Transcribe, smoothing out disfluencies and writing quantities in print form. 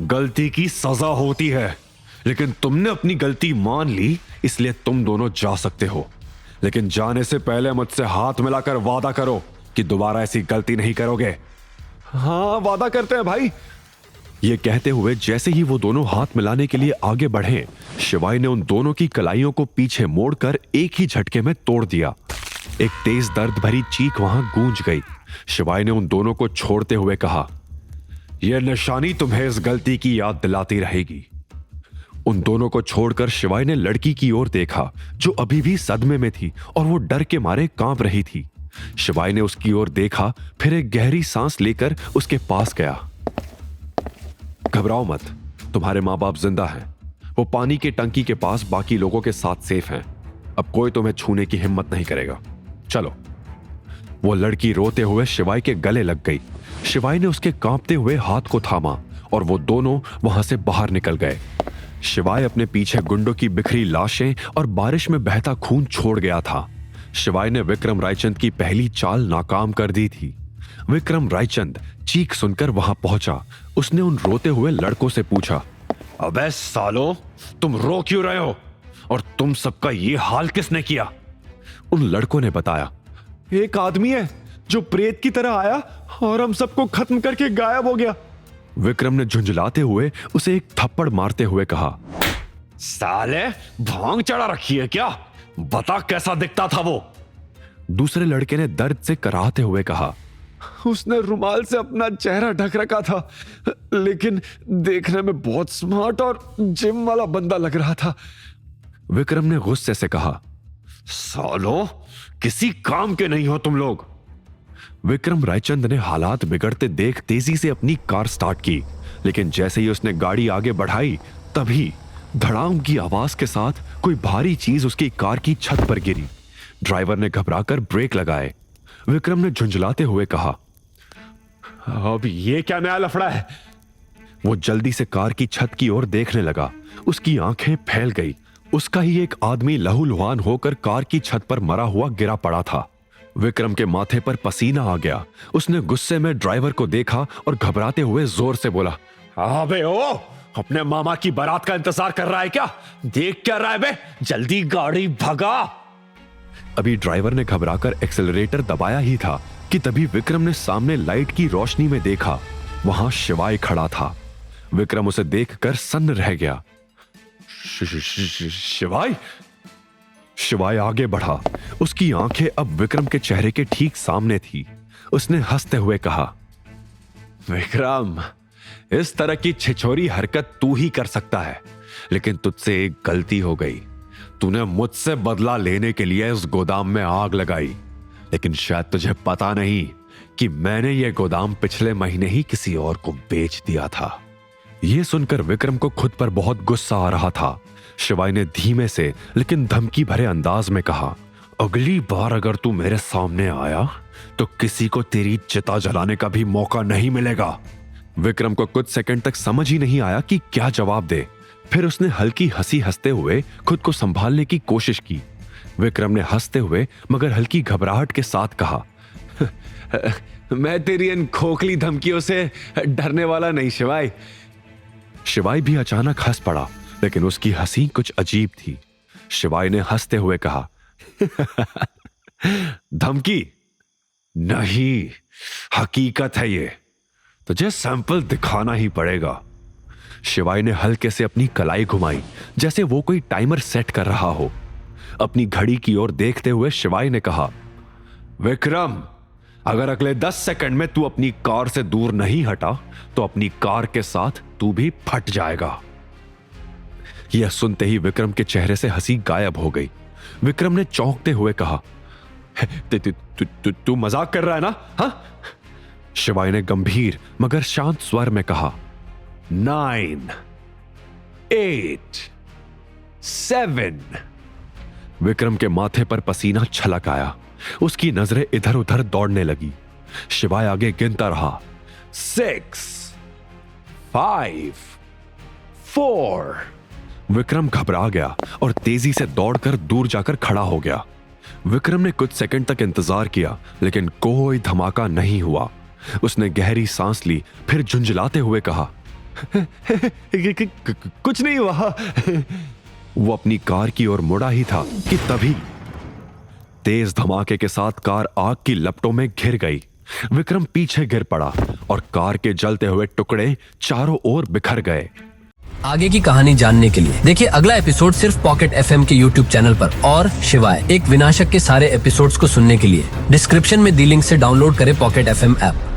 गलती की सजा होती है, लेकिन तुमने अपनी गलती मान ली, इसलिए तुम दोनों जा सकते हो। लेकिन जाने से पहले मुझसे हाथ मिलाकर वादा करो कि दोबारा ऐसी गलती नहीं करोगे। हाँ, वादा करते हैं भाई। ये कहते हुए जैसे ही वो दोनों हाथ मिलाने के लिए आगे बढ़े, शिवाय ने उन दोनों की कलाइयों को पीछे मोड़कर एक ही झटके में तोड़ दिया। एक तेज दर्द भरी चीख वहां गूंज गई। शिवाय ने उन दोनों को छोड़ते हुए कहा, यह निशानी तुम्हें इस गलती की याद दिलाती रहेगी। उन दोनों को छोड़कर शिवाय ने लड़की की ओर देखा, जो अभी भी सदमे में थी और वो डर के मारे कांप रही थी। शिवाय ने उसकी ओर देखा, फिर एक गहरी सांस लेकर उसके पास गया। घबराओ मत, तुम्हारे माँ बाप जिंदा हैं। वो पानी की टंकी के पास बाकी लोगों के साथ सेफ हैं। अब कोई तुम्हें छूने की हिम्मत नहीं करेगा। चलो। वो लड़की रोते हुए शिवाय के गले लग गई। शिवाय ने उसके कांपते हुए हाथ को थामा और वो दोनों वहां से बाहर निकल गए। शिवाय अपने पीछे गुंडों की बिखरी लाशें और बारिश में बहता खून छोड़ गया था। शिवाय ने विक्रम रायचंद की पहली चाल नाकाम कर दी थी। विक्रम रायचंद चीख सुनकर वहां पहुंचा। उसने उन रोते हुए लड़कों से पूछा, अबे सालो, तुम रो क्यों रहे हो? और तुम सबका ये हाल किसने किया? उन लड़कों ने बताया, एक आदमी है जो प्रेत की तरह आया और हम सबको खत्म करके गायब हो गया। विक्रम ने झुंझलाते हुए उसे एक थप्पड़ मारते हुए कहा, साले भांग चढ़ा रखी है क्या? बता कैसा दिखता था वो? दूसरे लड़के ने दर्द से कराहते हुए कहा, उसने रुमाल से अपना चेहरा ढक रखा था, लेकिन देखने में बहुत स्मार्ट और जिम वाला बंदा लग रहा था। विक्रम ने गुस्से से कहा, सालो, किसी काम के नहीं हो तुम लोग। विक्रम रायचंद ने हालात बिगड़ते देख तेजी से अपनी कार स्टार्ट की, लेकिन जैसे ही उसने गाड़ी आगे बढ़ाई, तभी धड़ाम की आवाज के साथ कोई भारी चीज उसकी कार की छत पर गिरी। ड्राइवर ने घबराकर ब्रेक लगाए। विक्रम ने झुंझलाते हुए कहा, अब ये क्या नया लफड़ा है? वो जल्दी से कार की छत की ओर देखने लगा। उसकी आंखें फैल गई। उसका ही एक आदमी लहूलुहान होकर कार की छत पर मरा हुआ गिरा पड़ा था। विक्रम के माथे पर पसीना आ गया। उसने गुस्से में ड्राइवर को देखा और घबराते हुए जोर से बोला, अबे ओ, अपने मामा की बारात का इंतजार कर रहा है क्या? देख क्या रहा है बे? जल्दी गाड़ी भगा। अभी ड्राइवर ने घबराकर एक्सेलरेटर दबाया ही था कि तभी विक्रम ने सामने लाइट की रोशनी में देखा, वहां शिवाय खड़ा था। विक्रम उसे देखकर सन्न रह गया। शिवाय? शिवाय आगे बढ़ा। उसकी आंखें अब विक्रम के चेहरे के ठीक सामने थी। उसने हंसते हुए कहा, विक्रम, इस तरह की छिछोरी हरकत तू ही कर सकता है, लेकिन तुझसे एक गलती हो गई। तूने मुझसे बदला लेने के लिए उस गोदाम में आग लगाई, लेकिन शायद तुझे पता नहीं कि मैंने यह गोदाम पिछले महीने ही किसी और को बेच दिया था। यह सुनकर विक्रम को खुद पर बहुत गुस्सा आ रहा था। शिवाय ने धीमे से लेकिन धमकी भरे अंदाज में कहा, अगली बार अगर तू मेरे सामने आया तो किसी को तेरी चिता जलाने का भी मौका नहीं मिलेगा। विक्रम को कुछ सेकंड तक समझ ही नहीं आया कि क्या जवाब दे। फिर उसने हल्की हंसी हंसते हुए खुद को संभालने की कोशिश की। विक्रम ने हंसते हुए मगर हल्की घबराहट के साथ कहा, मैं तेरी इन खोखली धमकियों से डरने वाला नहीं शिवाय। शिवाय भी अचानक हंस पड़ा, लेकिन उसकी हंसी कुछ अजीब थी। शिवाय ने हंसते हुए कहा, धमकी नहीं, हकीकत है ये। तुझे सैंपल दिखाना ही पड़ेगा। शिवाय ने हल्के से अपनी कलाई घुमाई, जैसे वो कोई टाइमर सेट कर रहा हो। अपनी घड़ी की ओर देखते हुए शिवाय ने कहा, विक्रम, अगर अगले 10 सेकंड में तू अपनी कार से दूर नहीं हटा तो अपनी कार के साथ तू भी फट जाएगा। यह सुनते ही विक्रम के चेहरे से हंसी गायब हो गई। विक्रम ने चौंकते हुए कहा, तू मजाक कर रहा है ना? हाँ? शिवाय ने गंभीर मगर शांत स्वर में कहा, 9, 8, 7। विक्रम के माथे पर पसीना छलक आया। उसकी नजरें इधर उधर दौड़ने लगी। शिवाय आगे गिनता रहा, 6, 5, 4। विक्रम घबरा गया और तेजी से दौड़कर दूर जाकर खड़ा हो गया। विक्रम ने कुछ सेकंड तक इंतजार किया, लेकिन कोई धमाका नहीं हुआ। उसने गहरी सांस ली, फिर झुंझलाते हुए कहा, कुछ नहीं हुआ। वो अपनी कार की ओर मुड़ा ही था कि तभी तेज धमाके के साथ कार आग की लपटों में घिर गई। विक्रम पीछे गिर पड़ा और कार के जलते हुए टुकड़े चारों ओर बिखर गए। आगे की कहानी जानने के लिए देखिए अगला एपिसोड सिर्फ पॉकेट एफएम के यूट्यूब चैनल पर। और शिवाय एक विनाशक के सारे एपिसोड्स को सुनने के लिए डिस्क्रिप्शन में दी लिंक से डाउनलोड करें पॉकेट एफएम ऐप।